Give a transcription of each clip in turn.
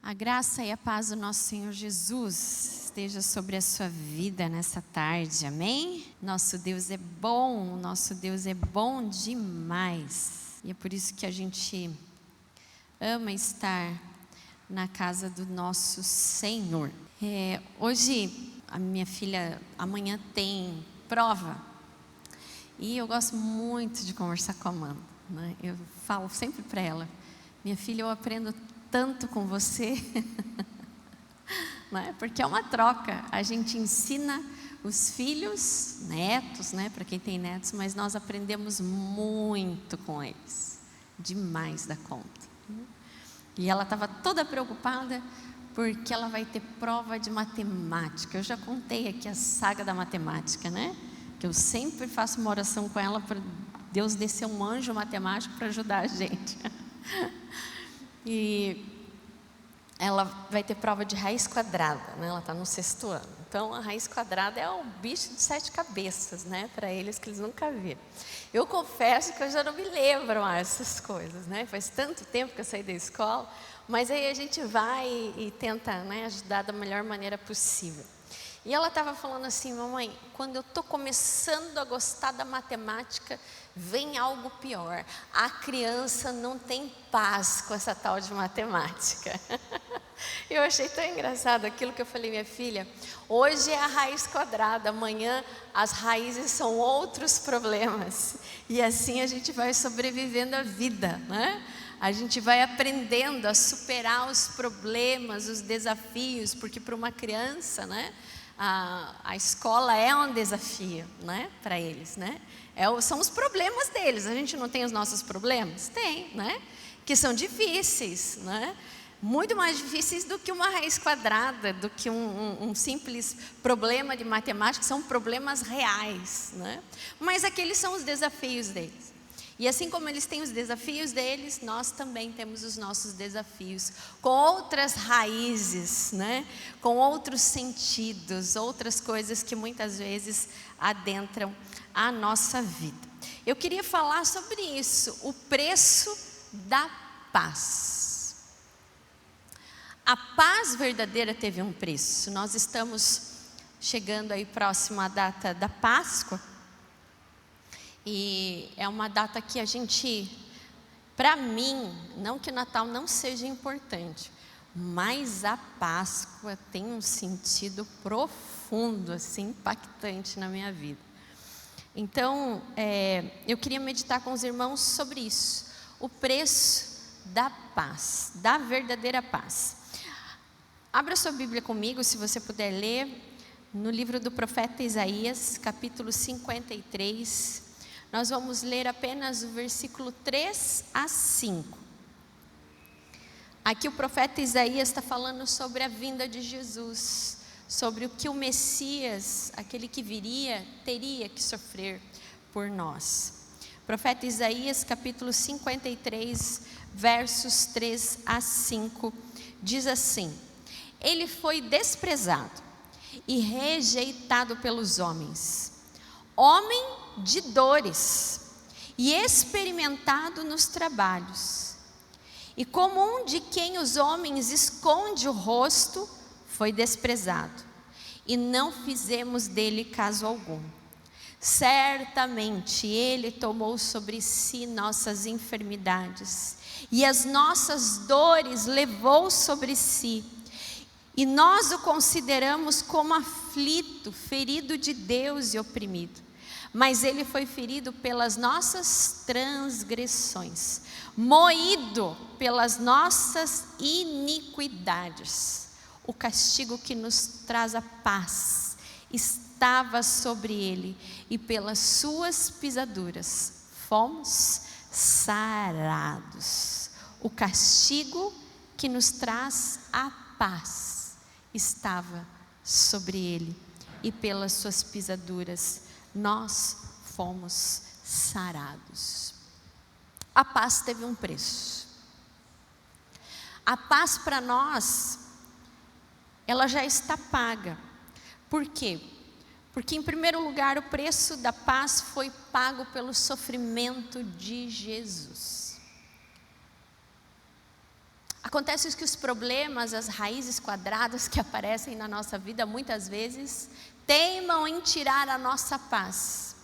A graça e a paz do nosso Senhor Jesus esteja sobre a sua vida nessa tarde, amém? Nosso Deus é bom, nosso Deus é bom demais. E é por isso que a gente ama estar na casa do nosso Senhor. Hoje, a minha filha, amanhã tem prova. E eu gosto muito de conversar com a Amanda, né? Eu falo sempre para ela, minha filha, eu aprendo tanto com você, né? Porque é uma troca, a gente ensina os filhos, netos, né? Para quem tem netos, mas nós aprendemos muito com eles, demais da conta. E ela estava toda preocupada porque ela vai ter prova de matemática. Eu já contei aqui a saga da matemática, né? Que eu sempre faço uma oração com ela para Deus descer um anjo matemático para ajudar a gente. E ela vai ter prova de raiz quadrada, né? Ela está no 6º ano. Então, a raiz quadrada é o bicho de 7 cabeças, né? Para eles que eles nunca viram. Eu confesso que eu já não me lembro mais essas coisas, né? Faz tanto tempo que eu saí da escola, mas aí a gente vai e tenta, né, ajudar da melhor maneira possível. E ela estava falando assim, mamãe, quando eu estou começando a gostar da matemática, vem algo pior. A criança não tem paz com essa tal de matemática. Eu achei tão engraçado aquilo que eu falei, minha filha, hoje é a raiz quadrada, amanhã as raízes são outros problemas. E assim a gente vai sobrevivendo a vida, né? A gente vai aprendendo a superar os problemas, os desafios, porque para uma criança, né? A escola é um desafio, né, para eles, né? São os problemas deles. A gente não tem os nossos problemas? Tem, né? Que são difíceis, né? Muito mais difíceis do que uma raiz quadrada, do que um simples problema de matemática, são problemas reais, né? Mas aqueles são os desafios deles. E assim como eles têm os desafios deles, nós também temos os nossos desafios, com outras raízes, né? Com outros sentidos, outras coisas que muitas vezes adentram a nossa vida. Eu queria falar sobre isso, o preço da paz. A paz verdadeira teve um preço. Nós estamos chegando aí próximo à data da Páscoa. E é uma data que a gente, para mim, não que o Natal não seja importante, mas a Páscoa tem um sentido profundo, assim, impactante na minha vida. Então, eu queria meditar com os irmãos sobre isso, o preço da paz, da verdadeira paz. Abra sua Bíblia comigo, se você puder ler, no livro do profeta Isaías, capítulo 53. Nós vamos ler apenas o versículo 3 a 5. Aqui o profeta Isaías está falando sobre a vinda de Jesus, sobre o que o Messias, aquele que viria, teria que sofrer por nós. Profeta Isaías, capítulo 53, versos 3 a 5, diz assim: Ele foi desprezado e rejeitado pelos homens, homem de dores e experimentado nos trabalhos, e como um de quem os homens esconde o rosto, foi desprezado, e não fizemos dele caso algum. Certamente ele tomou sobre si nossas enfermidades, e as nossas dores levou sobre si, e nós o consideramos como aflito, ferido de Deus e oprimido. Mas ele foi ferido pelas nossas transgressões, moído pelas nossas iniquidades. O castigo que nos traz a paz estava sobre ele, e pelas suas pisaduras fomos sarados. O castigo que nos traz a paz estava sobre ele, e pelas suas pisaduras nós fomos sarados. A paz teve um preço. A paz para nós, ela já está paga. Por quê? Porque em primeiro lugar o preço da paz foi pago pelo sofrimento de Jesus. A Acontece que os problemas, as raízes quadradas que aparecem na nossa vida, muitas vezes, teimam em tirar a nossa paz.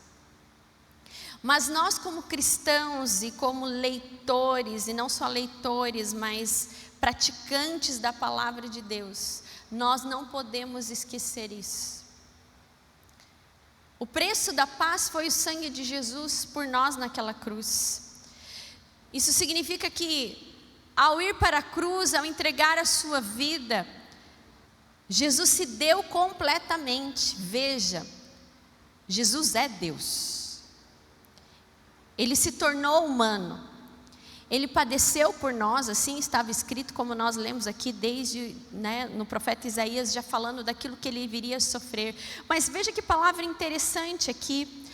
Mas nós, como cristãos e como leitores, e não só leitores, mas praticantes da palavra de Deus, nós não podemos esquecer isso. O preço da paz foi o sangue de Jesus por nós naquela cruz. Isso significa que, ao ir para a cruz, ao entregar a sua vida, Jesus se deu completamente. Veja, Jesus é Deus. Ele se tornou humano. Ele padeceu por nós, assim estava escrito, como nós lemos aqui desde, no profeta Isaías, já falando daquilo que ele viria sofrer. Mas veja que palavra interessante aqui,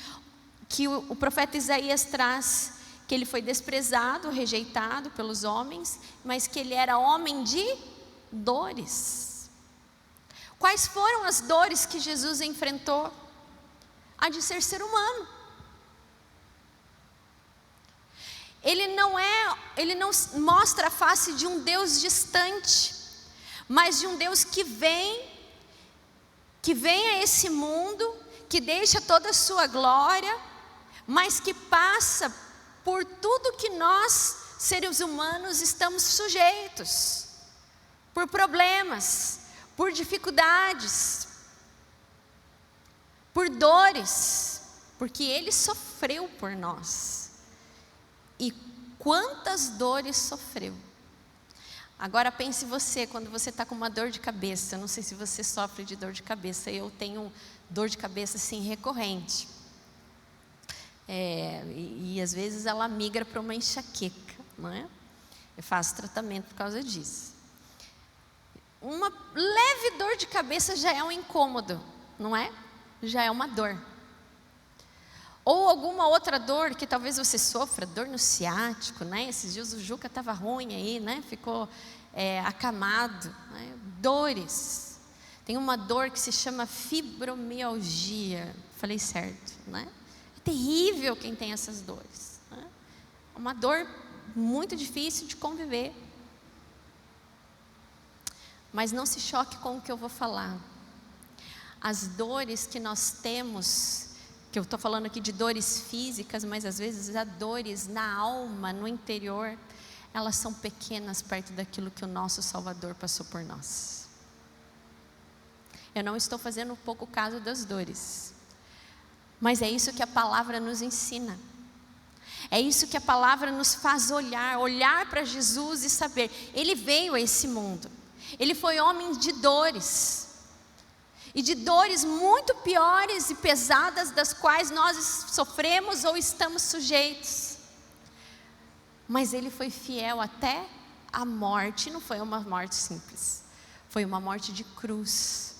que o profeta Isaías traz, que ele foi desprezado, rejeitado pelos homens, mas que ele era homem de dores. Quais foram as dores que Jesus enfrentou? A de ser humano. Ele não mostra a face de um Deus distante, mas de um Deus que vem a esse mundo, que deixa toda a sua glória, mas que passa por tudo que nós, seres humanos, estamos sujeitos, por problemas, por dificuldades, por dores, porque Ele sofreu por nós. E quantas dores sofreu. Agora pense você, quando você está com uma dor de cabeça. Eu não sei se você sofre de dor de cabeça. Eu tenho dor de cabeça assim recorrente. E às vezes ela migra para uma enxaqueca, não é? Eu faço tratamento por causa disso. Uma leve dor de cabeça já é um incômodo, não é? Já é uma dor. Ou alguma outra dor que talvez você sofra, dor no ciático, né? Esses dias o Juca estava ruim aí, né? Ficou acamado, né? Dores. Tem uma dor que se chama fibromialgia. Falei certo, né? É terrível quem tem essas dores, né? É uma dor muito difícil de conviver. Mas não se choque com o que eu vou falar. As dores que nós temos, que eu estou falando aqui de dores físicas, mas às vezes há dores na alma, no interior, elas são pequenas perto daquilo que o nosso Salvador passou por nós. Eu não estou fazendo pouco caso das dores, mas é isso que a palavra nos ensina. É isso que a palavra nos faz olhar para Jesus e saber, Ele veio a esse mundo, Ele foi homem de dores, e de dores muito piores e pesadas das quais nós sofremos ou estamos sujeitos. Mas Ele foi fiel até a morte. Não foi uma morte simples, foi uma morte de cruz.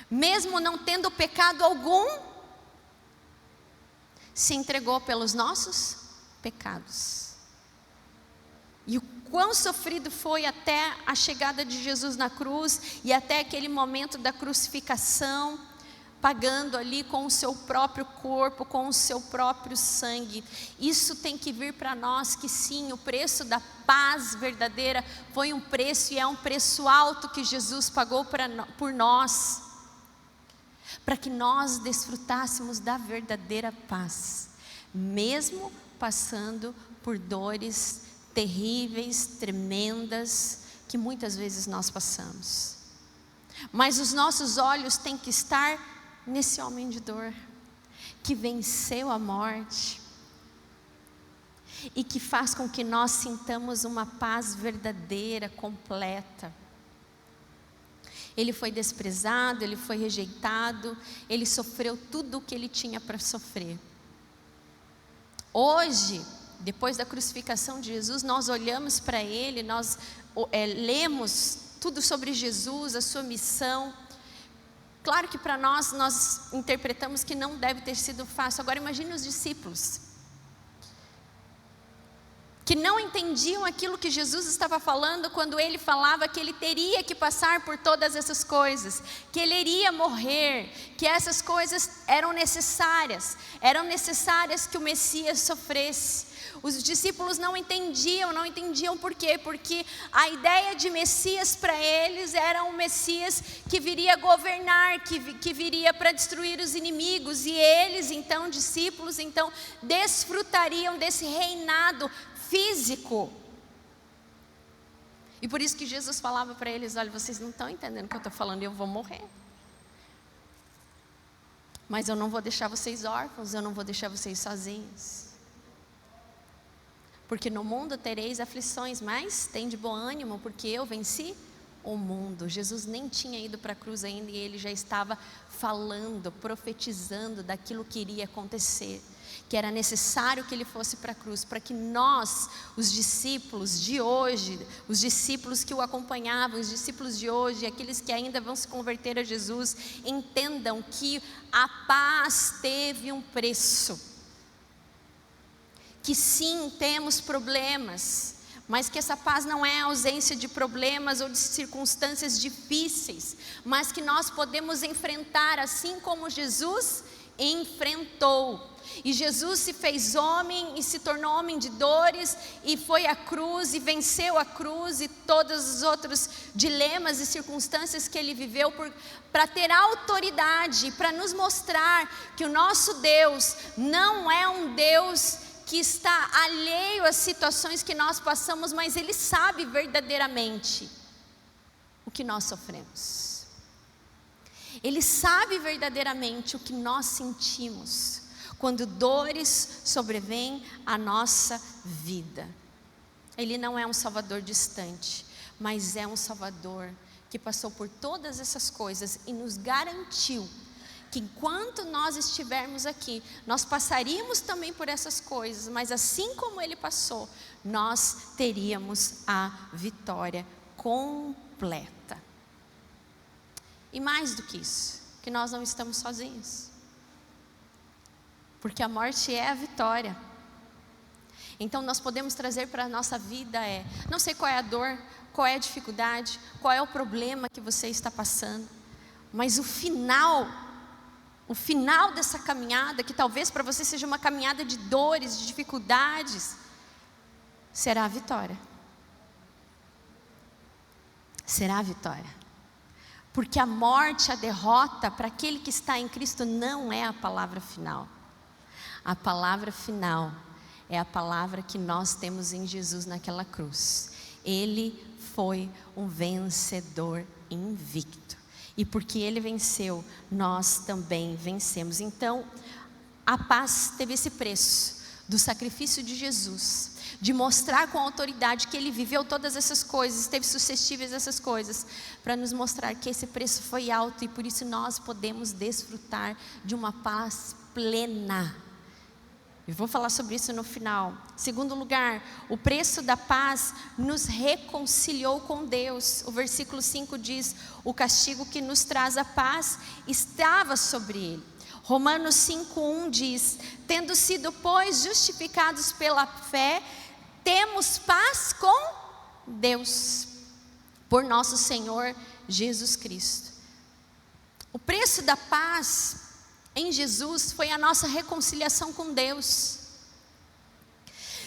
Mesmo não tendo pecado algum, se entregou pelos nossos pecados. E o quão sofrido foi até a chegada de Jesus na cruz e até aquele momento da crucificação, pagando ali com o seu próprio corpo, com o seu próprio sangue. Isso tem que vir para nós, que sim, o preço da paz verdadeira foi um preço, e é um preço alto que Jesus pagou por nós, para que nós desfrutássemos da verdadeira paz, mesmo passando por dores terríveis, tremendas, que muitas vezes nós passamos. Mas os nossos olhos têm que estar nesse homem de dor, que venceu a morte, e que faz com que nós sintamos uma paz verdadeira, completa. Ele foi desprezado, Ele foi rejeitado, Ele sofreu tudo o que Ele tinha para sofrer. Hoje, depois da crucificação de Jesus, nós olhamos para Ele, nós lemos tudo sobre Jesus, a sua missão. Claro que para nós interpretamos que não deve ter sido fácil. Agora imagine os discípulos, que não entendiam aquilo que Jesus estava falando quando Ele falava que Ele teria que passar por todas essas coisas, que Ele iria morrer, que essas coisas eram necessárias que o Messias sofresse. Os discípulos não entendiam por quê? Porque a ideia de Messias para eles era um Messias que viria governar, que viria para destruir os inimigos. E eles, então, discípulos, então, desfrutariam desse reinado físico. E por isso que Jesus falava para eles: olha, vocês não estão entendendo o que eu estou falando, eu vou morrer. Mas eu não vou deixar vocês órfãos, eu não vou deixar vocês sozinhos. Porque no mundo tereis aflições, mas tem de bom ânimo, porque eu venci o mundo. Jesus nem tinha ido para a cruz ainda e ele já estava falando, profetizando daquilo que iria acontecer. Que era necessário que ele fosse para a cruz, para que nós, os discípulos de hoje, os discípulos que o acompanhavam, os discípulos de hoje, aqueles que ainda vão se converter a Jesus, entendam que a paz teve um preço. Que sim, temos problemas, mas que essa paz não é a ausência de problemas ou de circunstâncias difíceis, mas que nós podemos enfrentar assim como Jesus enfrentou. E Jesus se fez homem e se tornou homem de dores e foi à cruz e venceu a cruz e todos os outros dilemas e circunstâncias que ele viveu para ter autoridade, para nos mostrar que o nosso Deus não é um Deus que está alheio às situações que nós passamos, mas Ele sabe verdadeiramente o que nós sofremos. Ele sabe verdadeiramente o que nós sentimos quando dores sobrevêm à nossa vida. Ele não é um Salvador distante, mas é um Salvador que passou por todas essas coisas e nos garantiu que enquanto nós estivermos aqui, nós passaríamos também por essas coisas, mas assim como Ele passou, nós teríamos a vitória completa. E mais do que isso, que nós não estamos sozinhos, porque a morte é a vitória. Então nós podemos trazer para a nossa vida não sei qual é a dor, qual é a dificuldade, qual é o problema que você está passando, mas o final dessa caminhada, que talvez para você seja uma caminhada de dores, de dificuldades, será a vitória. Será a vitória. Porque a morte, a derrota, para aquele que está em Cristo, não é a palavra final. A palavra final é a palavra que nós temos em Jesus naquela cruz. Ele foi um vencedor invicto. E porque Ele venceu, nós também vencemos. Então, a paz teve esse preço do sacrifício de Jesus, de mostrar com autoridade que Ele viveu todas essas coisas, esteve suscetível a essas coisas, para nos mostrar que esse preço foi alto e por isso nós podemos desfrutar de uma paz plena. Eu vou falar sobre isso no final. Segundo lugar, o preço da paz nos reconciliou com Deus. O versículo 5 diz: o castigo que nos traz a paz estava sobre ele. Romanos 5:1 diz: tendo sido, pois, justificados pela fé, temos paz com Deus, por nosso Senhor Jesus Cristo. O preço da paz em Jesus foi a nossa reconciliação com Deus.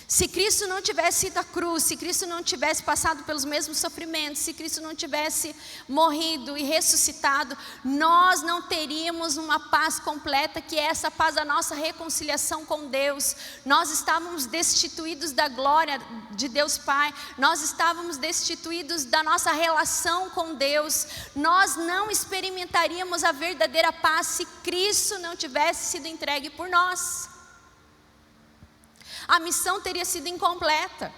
Se Cristo não tivesse ido à cruz, se Cristo não tivesse passado pelos mesmos sofrimentos, se Cristo não tivesse morrido e ressuscitado, nós não teríamos uma paz completa, que é essa paz da nossa reconciliação com Deus. Nós estávamos destituídos da glória de Deus Pai, nós estávamos destituídos da nossa relação com Deus, nós não experimentaríamos a verdadeira paz se Cristo não tivesse sido entregue por nós. A missão teria sido incompleta,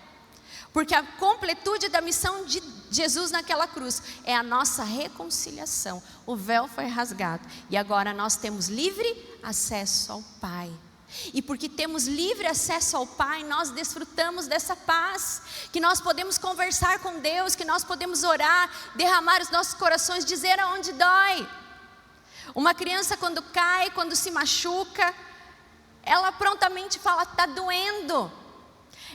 porque a completude da missão de Jesus naquela cruz é a nossa reconciliação. O véu foi rasgado e agora nós temos livre acesso ao Pai. E porque temos livre acesso ao Pai, nós desfrutamos dessa paz, que nós podemos conversar com Deus, que nós podemos orar, derramar os nossos corações, dizer aonde dói. Uma criança quando cai, quando se machuca, ela prontamente fala: está doendo.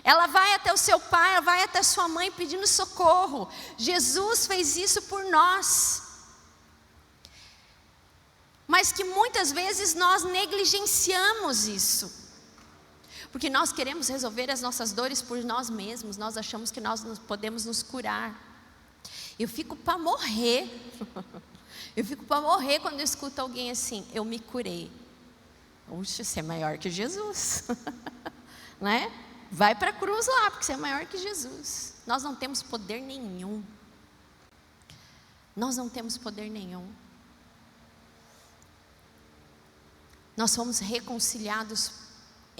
Ela vai até o seu pai, ela vai até a sua mãe pedindo socorro. Jesus fez isso por nós. Mas que muitas vezes nós negligenciamos isso. Porque nós queremos resolver as nossas dores por nós mesmos. Nós achamos que nós podemos nos curar. Eu fico para morrer. Eu fico para morrer quando eu escuto alguém assim: eu me curei. Puxa, você é maior que Jesus. Né? Vai para a cruz lá, porque você é maior que Jesus. Nós não temos poder nenhum. Nós não temos poder nenhum. Nós fomos reconciliados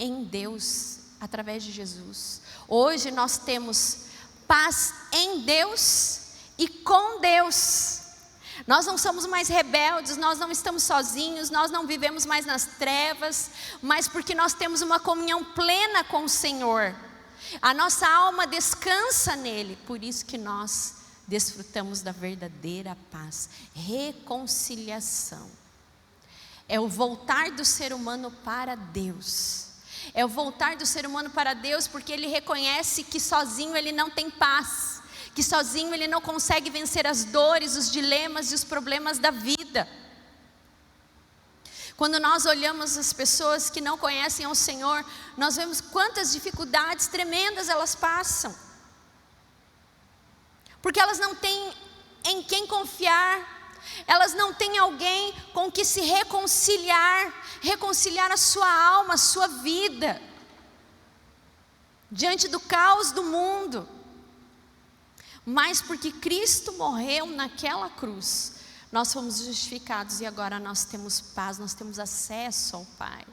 em Deus através de Jesus. Hoje nós temos paz em Deus e com Deus. Nós não somos mais rebeldes, nós não estamos sozinhos, nós não vivemos mais nas trevas, mas porque nós temos uma comunhão plena com o Senhor. A nossa alma descansa nele, por isso que nós desfrutamos da verdadeira paz. Reconciliação é o voltar do ser humano para Deus. É o voltar do ser humano para Deus, porque ele reconhece que sozinho ele não tem paz, que sozinho ele não consegue vencer as dores, os dilemas e os problemas da vida. Quando nós olhamos as pessoas que não conhecem ao Senhor, nós vemos quantas dificuldades tremendas elas passam, porque elas não têm em quem confiar, elas não têm alguém com que se reconciliar a sua alma, a sua vida, diante do caos do mundo. Mas porque Cristo morreu naquela cruz, nós fomos justificados e agora nós temos paz, nós temos acesso ao Pai.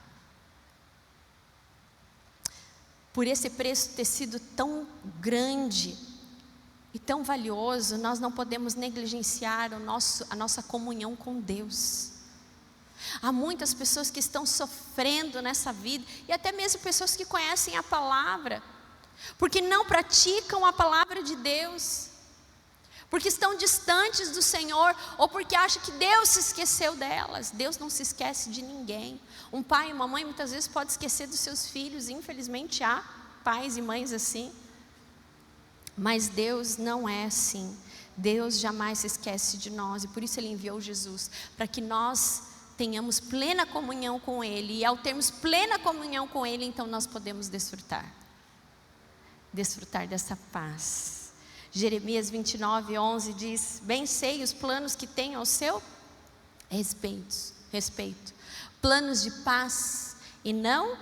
Por esse preço ter sido tão grande e tão valioso, nós não podemos negligenciar a nossa comunhão com Deus. Há muitas pessoas que estão sofrendo nessa vida, e até mesmo pessoas que conhecem a palavra, porque não praticam a palavra de Deus, porque estão distantes do Senhor, ou porque acham que Deus se esqueceu delas. Deus não se esquece de ninguém. Um pai e uma mãe muitas vezes pode esquecer dos seus filhos, infelizmente há pais e mães assim, mas Deus não é assim. Deus jamais se esquece de nós, e por isso Ele enviou Jesus, para que nós tenhamos plena comunhão com Ele, e ao termos plena comunhão com Ele, então nós podemos desfrutar dessa paz. Jeremias 29:11 diz: bem sei os planos que tenho ao seu respeito, planos de paz e não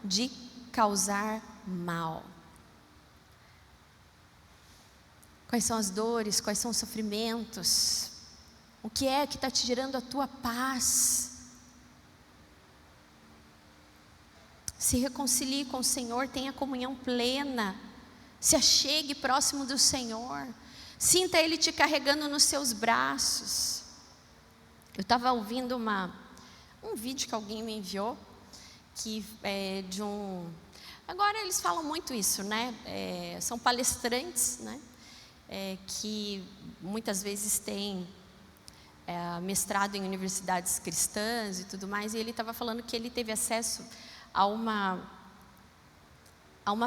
de causar mal. Quais são as dores, quais são os sofrimentos? O que é que está te gerando a tua paz? Se reconcilie com o Senhor, tenha comunhão plena. Se achegue próximo do Senhor. Sinta Ele te carregando nos seus braços. Eu estava ouvindo um vídeo que alguém me enviou, que é de agora eles falam muito isso, né? São palestrantes, né? Que muitas vezes têm mestrado em universidades cristãs e tudo mais, e ele estava falando que ele teve acesso a uma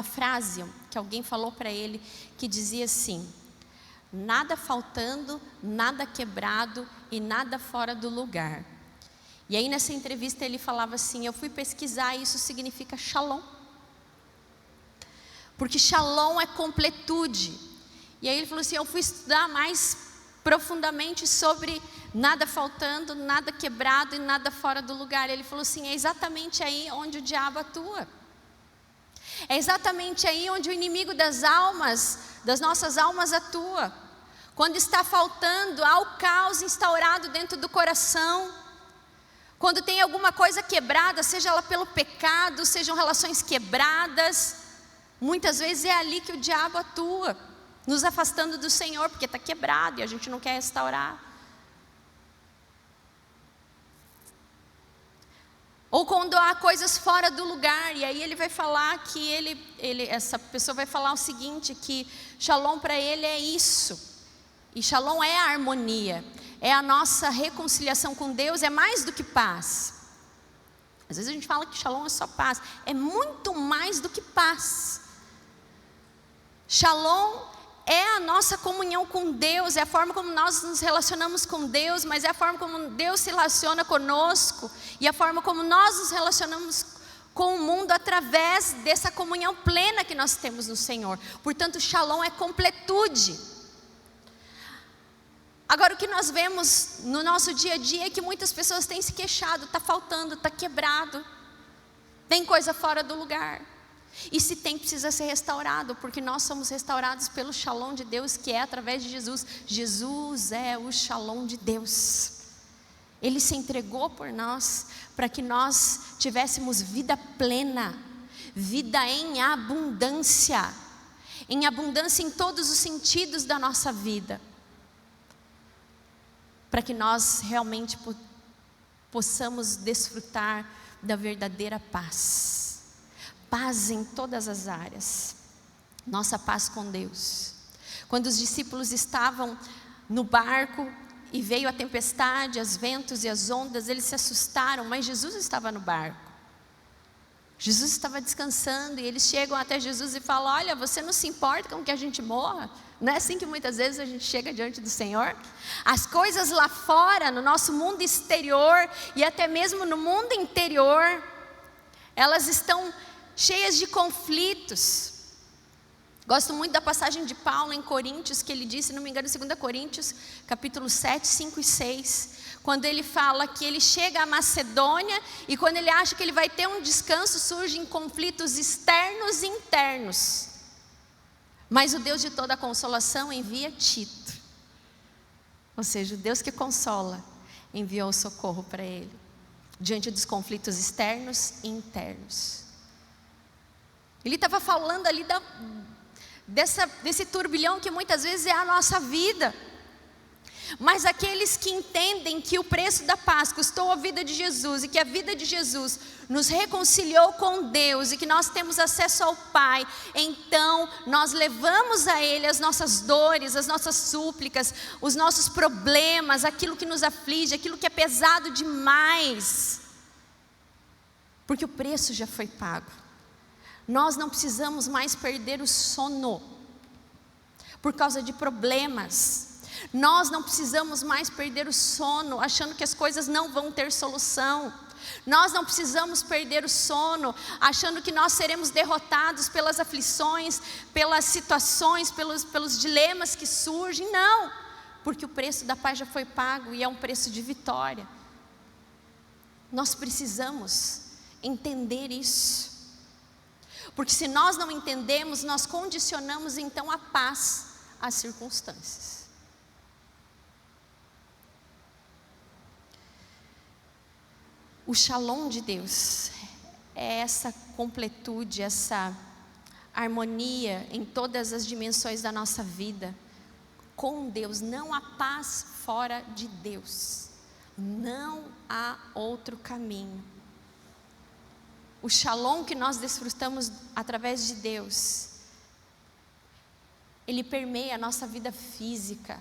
frase que alguém falou para ele, que dizia assim: nada faltando, nada quebrado e nada fora do lugar. E aí nessa entrevista ele falava assim: eu fui pesquisar e isso significa shalom, porque shalom é completude. E aí ele falou assim: eu fui estudar mais profundamente sobre nada faltando, nada quebrado e nada fora do lugar. Ele falou assim: é exatamente aí onde o diabo atua. É exatamente aí onde o inimigo das almas, das nossas almas atua. Quando está faltando, há o caos instaurado dentro do coração. Quando tem alguma coisa quebrada, seja ela pelo pecado, sejam relações quebradas, muitas vezes é ali que o diabo atua, nos afastando do Senhor, porque está quebrado e a gente não quer restaurar. Ou quando há coisas fora do lugar, e aí ele vai falar que essa pessoa vai falar o seguinte, que shalom para ele é isso, e shalom é a harmonia, é a nossa reconciliação com Deus, é mais do que paz. Às vezes a gente fala que shalom é só paz, é muito mais do que paz. Shalom é a nossa comunhão com Deus, é a forma como nós nos relacionamos com Deus, mas é a forma como Deus se relaciona conosco, e a forma como nós nos relacionamos com o mundo através dessa comunhão plena que nós temos no Senhor. Portanto, Shalom é completude. Agora, o que nós vemos no nosso dia a dia é que muitas pessoas têm se queixado, está faltando, está quebrado, tem coisa fora do lugar. E se tem, precisa ser restaurado, porque nós somos restaurados pelo Shalom de Deus, que é através de Jesus. Jesus é o Shalom de Deus. Ele se entregou por nós, para que nós tivéssemos vida plena, vida em abundância em todos os sentidos da nossa vida, para que nós realmente possamos desfrutar da verdadeira paz. Paz em todas as áreas, nossa paz com Deus. Quando os discípulos estavam no barco e veio a tempestade, os ventos e as ondas, eles se assustaram, mas Jesus estava no barco. Jesus estava descansando e eles chegam até Jesus e falam: olha, você não se importa com que a gente morra? Não é assim que muitas vezes a gente chega diante do Senhor? As coisas lá fora, no nosso mundo exterior e até mesmo no mundo interior, elas estão cheias de conflitos. Gosto muito da passagem de Paulo em Coríntios, que ele disse, se não me engano, 2 Coríntios, capítulo 7, 5 e 6, quando ele fala que ele chega à Macedônia e quando ele acha que ele vai ter um descanso, surgem conflitos externos e internos. Mas o Deus de toda consolação envia Tito. Ou seja, o Deus que consola enviou o socorro para ele, diante dos conflitos externos e internos. Ele estava falando ali desse turbilhão que muitas vezes é a nossa vida. Mas aqueles que entendem que o preço da paz custou a vida de Jesus, e que a vida de Jesus nos reconciliou com Deus, e que nós temos acesso ao Pai, então nós levamos a Ele as nossas dores, as nossas súplicas, os nossos problemas, aquilo que nos aflige, aquilo que é pesado demais, porque o preço já foi pago. Nós não precisamos mais perder o sono por causa de problemas. Nós não precisamos mais perder o sono achando que as coisas não vão ter solução. Nós não precisamos perder o sono achando que nós seremos derrotados pelas aflições, pelas situações, pelos dilemas que surgem. Não, porque o preço da paz já foi pago e é um preço de vitória. Nós precisamos entender isso. Porque se nós não entendemos, nós condicionamos então a paz às circunstâncias. O Shalom de Deus é essa completude, essa harmonia em todas as dimensões da nossa vida com Deus. Não há paz fora de Deus. Não há outro caminho. O Shalom que nós desfrutamos através de Deus, ele permeia a nossa vida física,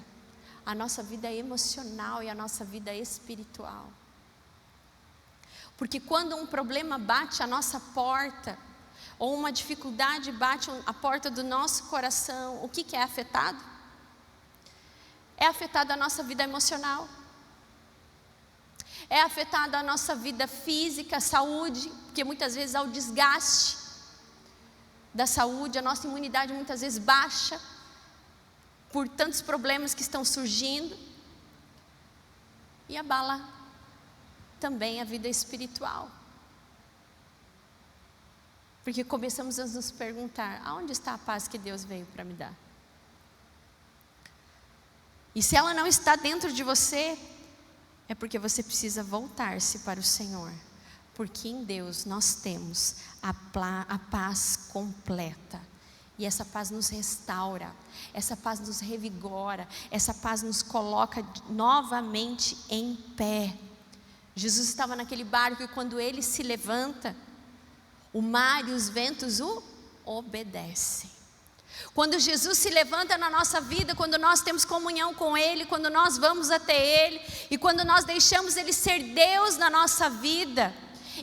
a nossa vida emocional e a nossa vida espiritual. Porque quando um problema bate à nossa porta, ou uma dificuldade bate à porta do nosso coração, o que é afetado? É afetada a nossa vida emocional. É afetada a nossa vida física, a saúde, porque muitas vezes há o desgaste da saúde, a nossa imunidade muitas vezes baixa, por tantos problemas que estão surgindo, e abala também a vida espiritual, porque começamos a nos perguntar: aonde está a paz que Deus veio para me dar? E se ela não está dentro de você, é porque você precisa voltar-se para o Senhor, porque em Deus nós temos a paz completa, e essa paz nos restaura, essa paz nos revigora, essa paz nos coloca novamente em pé. Jesus estava naquele barco e quando ele se levanta, o mar e os ventos o obedecem. Quando Jesus se levanta na nossa vida, quando nós temos comunhão com Ele, quando nós vamos até Ele, e quando nós deixamos Ele ser Deus na nossa vida,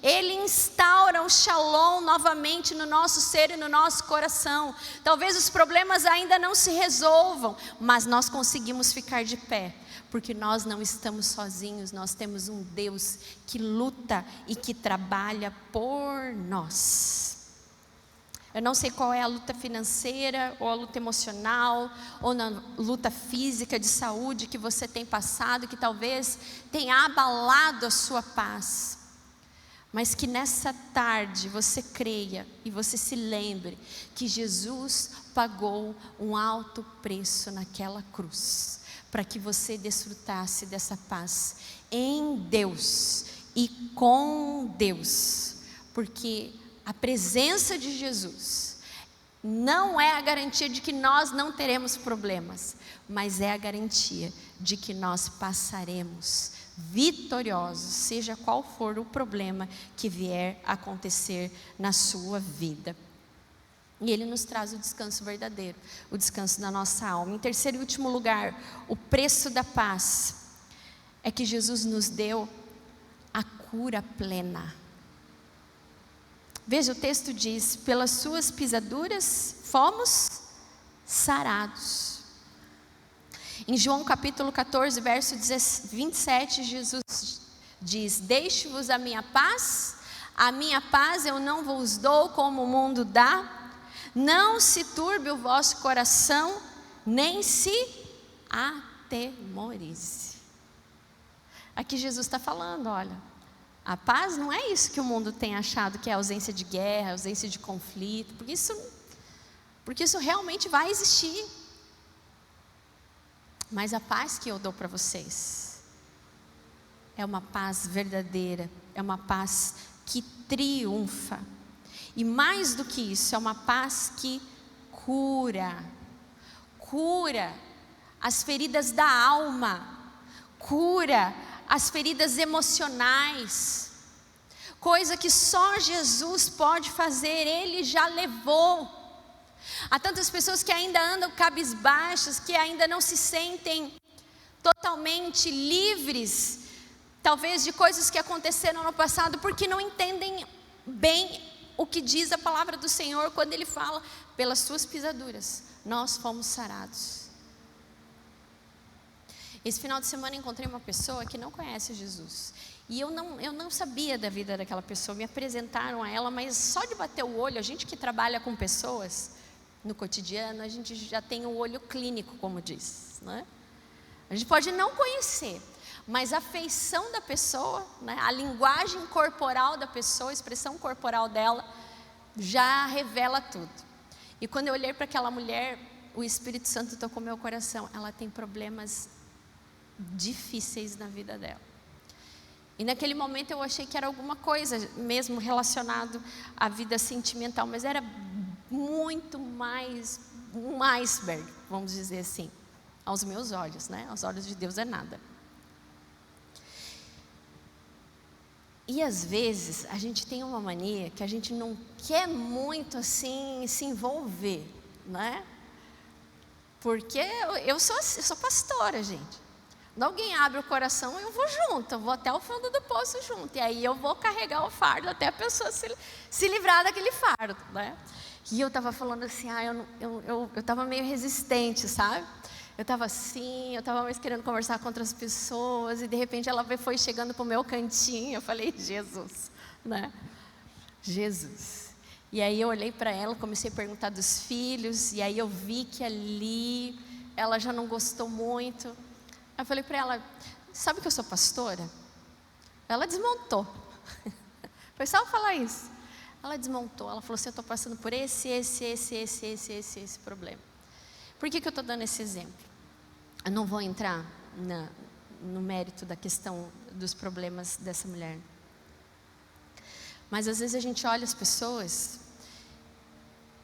Ele instaura o shalom novamente no nosso ser e no nosso coração. Talvez os problemas ainda não se resolvam, mas nós conseguimos ficar de pé, porque nós não estamos sozinhos, nós temos um Deus que luta e que trabalha por nós. Eu não sei qual é a luta financeira, ou a luta emocional, ou na luta física de saúde que você tem passado, que talvez tenha abalado a sua paz. Mas que nessa tarde você creia e você se lembre que Jesus pagou um alto preço naquela cruz, para que você desfrutasse dessa paz em Deus e com Deus, porque a presença de Jesus não é a garantia de que nós não teremos problemas, mas é a garantia de que nós passaremos vitoriosos, seja qual for o problema que vier a acontecer na sua vida. E Ele nos traz o descanso verdadeiro, o descanso da nossa alma. Em terceiro e último lugar, o preço da paz é que Jesus nos deu a cura plena. Veja, o texto diz: pelas suas pisaduras fomos sarados. Em João capítulo 14, verso 27, Jesus diz: deixe-vos a minha paz eu não vos dou como o mundo dá. Não se turbe o vosso coração, nem se atemorize. Aqui Jesus está falando, olha, a paz não é isso que o mundo tem achado, que é a ausência de guerra, ausência de conflito, porque isso realmente vai existir. Mas a paz que eu dou para vocês é uma paz verdadeira, é uma paz que triunfa. E mais do que isso, é uma paz que cura as feridas da alma, cura as feridas emocionais, coisa que só Jesus pode fazer, Ele já levou. Há tantas pessoas que ainda andam cabisbaixas, que ainda não se sentem totalmente livres, talvez de coisas que aconteceram no passado, porque não entendem bem o que diz a palavra do Senhor, quando Ele fala: pelas suas pisaduras nós fomos sarados. Esse final de semana encontrei uma pessoa que não conhece Jesus, e eu não sabia da vida daquela pessoa. Me apresentaram a ela, mas só de bater o olho, a gente que trabalha com pessoas no cotidiano, a gente já tem o olho clínico, como diz, né? A gente pode não conhecer, mas a feição da pessoa, né, a linguagem corporal da pessoa, a expressão corporal dela, já revela tudo. E quando eu olhei para aquela mulher, o Espírito Santo tocou meu coração. Ela tem problemas difíceis na vida dela. E naquele momento eu achei que era alguma coisa mesmo relacionado à vida sentimental, mas era muito mais um iceberg, vamos dizer assim, aos meus olhos, né? Aos olhos de Deus é nada. E às vezes a gente tem uma mania que a gente não quer muito assim se envolver, né? Porque eu sou pastora, gente. Quando alguém abre o coração, eu vou junto, eu vou até o fundo do poço junto. E aí eu vou carregar o fardo até a pessoa se livrar daquele fardo, né? E eu estava falando assim, eu estava meio resistente, sabe? Eu estava assim, eu estava mais querendo conversar com outras pessoas, e de repente ela foi chegando para o meu cantinho. Eu falei: Jesus, né? Jesus. E aí eu olhei para ela, comecei a perguntar dos filhos, e aí eu vi que ali ela já não gostou muito. Eu falei para ela: sabe que eu sou pastora? Ela desmontou. Foi só eu falar isso. Ela desmontou, ela falou assim: eu estou passando por esse problema. Por que eu estou dando esse exemplo? Eu não vou entrar no mérito da questão dos problemas dessa mulher. Mas às vezes a gente olha as pessoas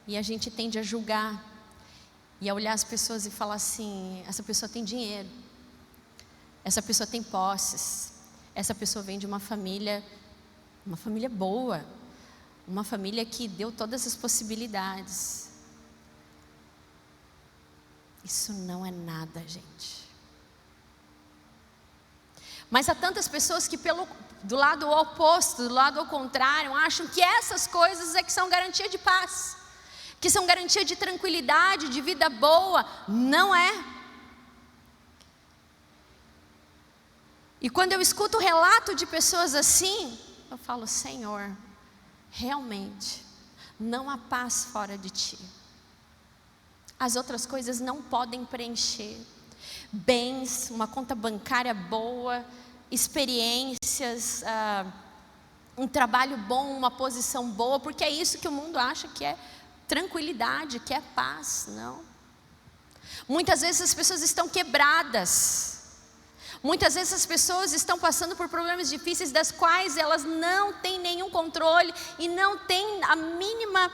e a gente tende a julgar, e a olhar as pessoas e falar assim: essa pessoa tem dinheiro, essa pessoa tem posses, essa pessoa vem de uma família boa, uma família que deu todas as possibilidades. Isso não é nada, gente. Mas há tantas pessoas que do lado oposto, do lado ao contrário, acham que essas coisas é que são garantia de paz, que são garantia de tranquilidade, de vida boa. Não é. E quando eu escuto o relato de pessoas assim, eu falo: Senhor, realmente, não há paz fora de Ti. As outras coisas não podem preencher. Bens, uma conta bancária boa, experiências, um trabalho bom, uma posição boa, porque é isso que o mundo acha que é tranquilidade, que é paz. Não. Muitas vezes as pessoas estão quebradas. Muitas vezes as pessoas estão passando por problemas difíceis, das quais elas não têm nenhum controle e não têm a mínima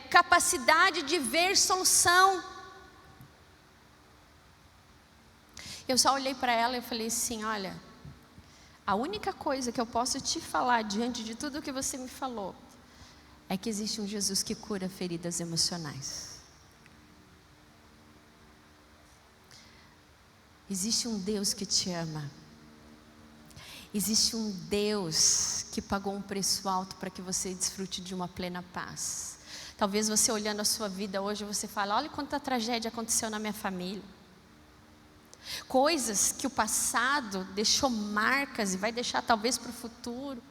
capacidade de ver solução. Eu só olhei para ela e falei assim: olha, a única coisa que eu posso te falar diante de tudo que você me falou é que existe um Jesus que cura feridas emocionais. Existe um Deus que te ama. Existe um Deus que pagou um preço alto para que você desfrute de uma plena paz. Talvez você olhando a sua vida hoje, você fala: olha quanta tragédia aconteceu na minha família. Coisas que o passado deixou marcas e vai deixar talvez para o futuro.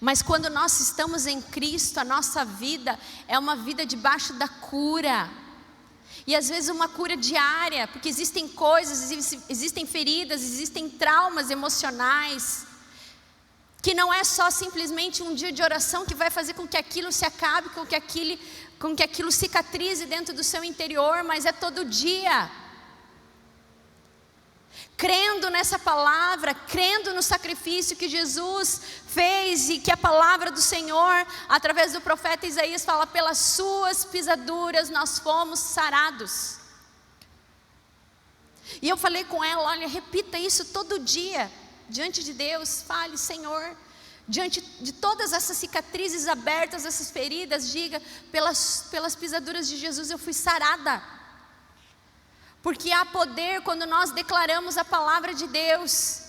Mas quando nós estamos em Cristo, a nossa vida é uma vida debaixo da cura. E às vezes uma cura diária, porque existem coisas, existem feridas, existem traumas emocionais, que não é só simplesmente um dia de oração que vai fazer com que aquilo se acabe, com que aquilo cicatrize dentro do seu interior, mas é todo dia. Crendo nessa palavra, crendo no sacrifício que Jesus fez e que a palavra do Senhor, através do profeta Isaías, fala: pelas suas pisaduras nós fomos sarados. E eu falei com ela: olha, repita isso todo dia, diante de Deus. Fale: Senhor, diante de todas essas cicatrizes abertas, essas feridas, diga: pelas pisaduras de Jesus eu fui sarada. Porque há poder quando nós declaramos a palavra de Deus.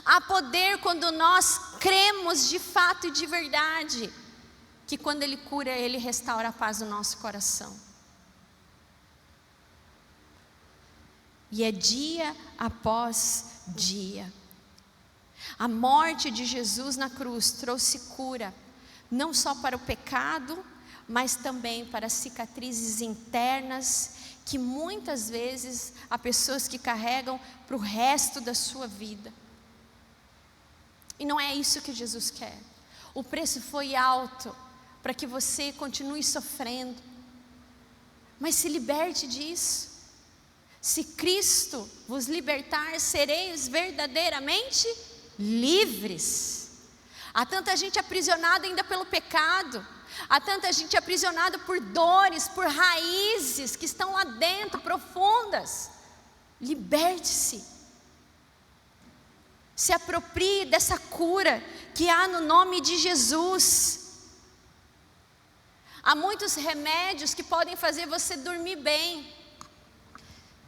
Há poder quando nós cremos de fato e de verdade, que quando Ele cura, Ele restaura a paz do nosso coração. E é dia após dia. A morte de Jesus na cruz trouxe cura, não só para o pecado, mas também para as cicatrizes internas, que muitas vezes há pessoas que carregam para o resto da sua vida. E não é isso que Jesus quer. O preço foi alto para que você continue sofrendo, mas se liberte disso. Se Cristo vos libertar, sereis verdadeiramente livres. Há tanta gente aprisionada ainda pelo pecado. Há tanta gente aprisionada por dores, por raízes que estão lá dentro, profundas. Liberte-se. Se aproprie dessa cura que há no nome de Jesus. Há muitos remédios que podem fazer você dormir bem,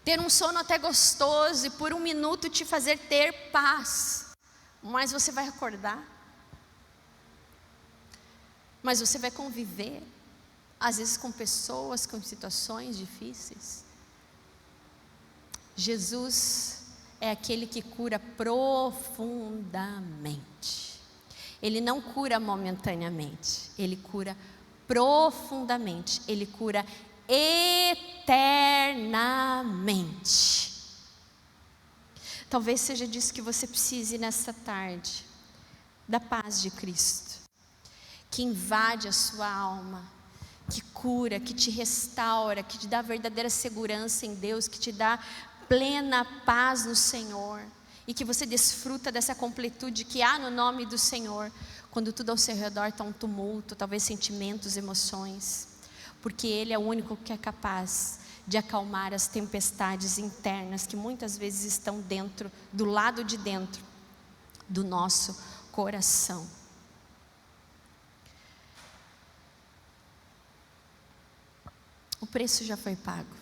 ter um sono até gostoso e por um minuto te fazer ter paz. Mas você vai acordar. Mas você vai conviver, às vezes com pessoas, com situações difíceis. Jesus é aquele que cura profundamente. Ele não cura momentaneamente, Ele cura profundamente, Ele cura eternamente. Talvez seja disso que você precise nessa tarde, da paz de Cristo, que invade a sua alma, que cura, que te restaura, que te dá verdadeira segurança em Deus, que te dá plena paz no Senhor, e que você desfruta dessa completude que há no nome do Senhor, quando tudo ao seu redor está um tumulto, talvez sentimentos, emoções, porque Ele é o único que é capaz de acalmar as tempestades internas que muitas vezes estão dentro, do lado de dentro do nosso coração. O preço já foi pago.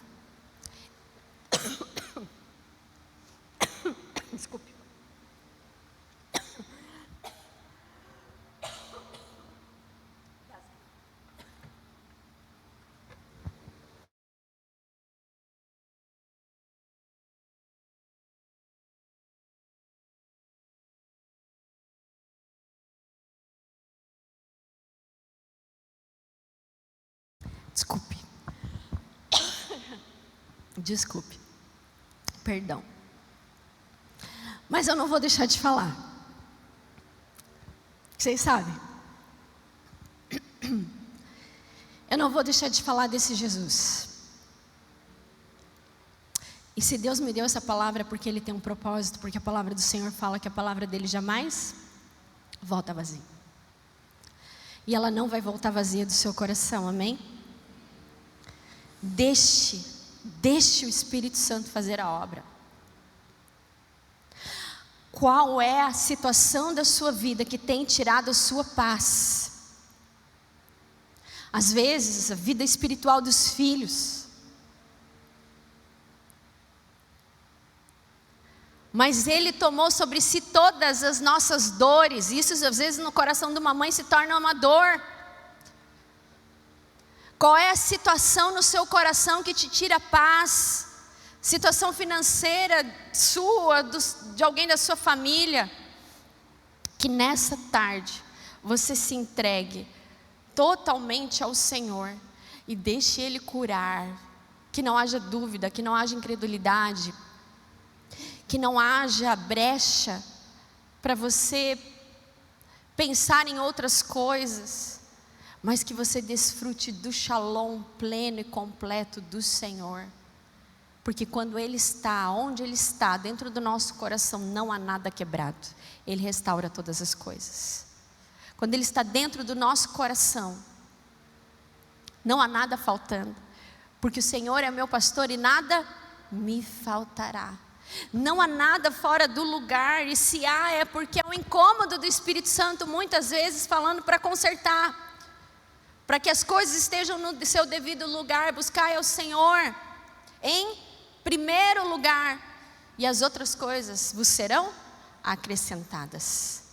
Desculpe. Perdão. Mas eu não vou deixar de falar. Vocês sabem? Eu não vou deixar de falar desse Jesus. E se Deus me deu essa palavra é porque Ele tem um propósito, porque a palavra do Senhor fala que a palavra dEle jamais volta vazia. E ela não vai voltar vazia do seu coração, amém? Deixe o Espírito Santo fazer a obra. Qual é a situação da sua vida que tem tirado a sua paz? Às vezes, a vida espiritual dos filhos. Mas Ele tomou sobre si todas as nossas dores. Isso às vezes no coração de uma mãe se torna uma dor. Qual é a situação no seu coração que te tira a paz? Situação financeira sua, de alguém da sua família. Que nessa tarde você se entregue totalmente ao Senhor e deixe Ele curar. Que não haja dúvida, que não haja incredulidade, que não haja brecha para você pensar em outras coisas, mas que você desfrute do shalom pleno e completo do Senhor. Porque quando Ele está, onde Ele está, dentro do nosso coração, não há nada quebrado. Ele restaura todas as coisas. Quando Ele está dentro do nosso coração, não há nada faltando. Porque o Senhor é meu pastor e nada me faltará. Não há nada fora do lugar, e se há é porque é um incômodo do Espírito Santo, muitas vezes falando para consertar. Para que as coisas estejam no seu devido lugar, buscai ao Senhor em primeiro lugar, e as outras coisas vos serão acrescentadas.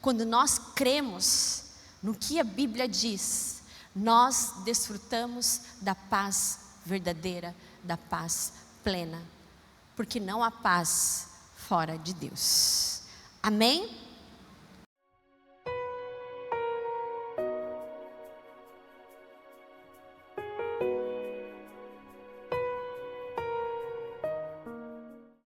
Quando nós cremos no que a Bíblia diz, nós desfrutamos da paz verdadeira, da paz plena, porque não há paz fora de Deus. Amém?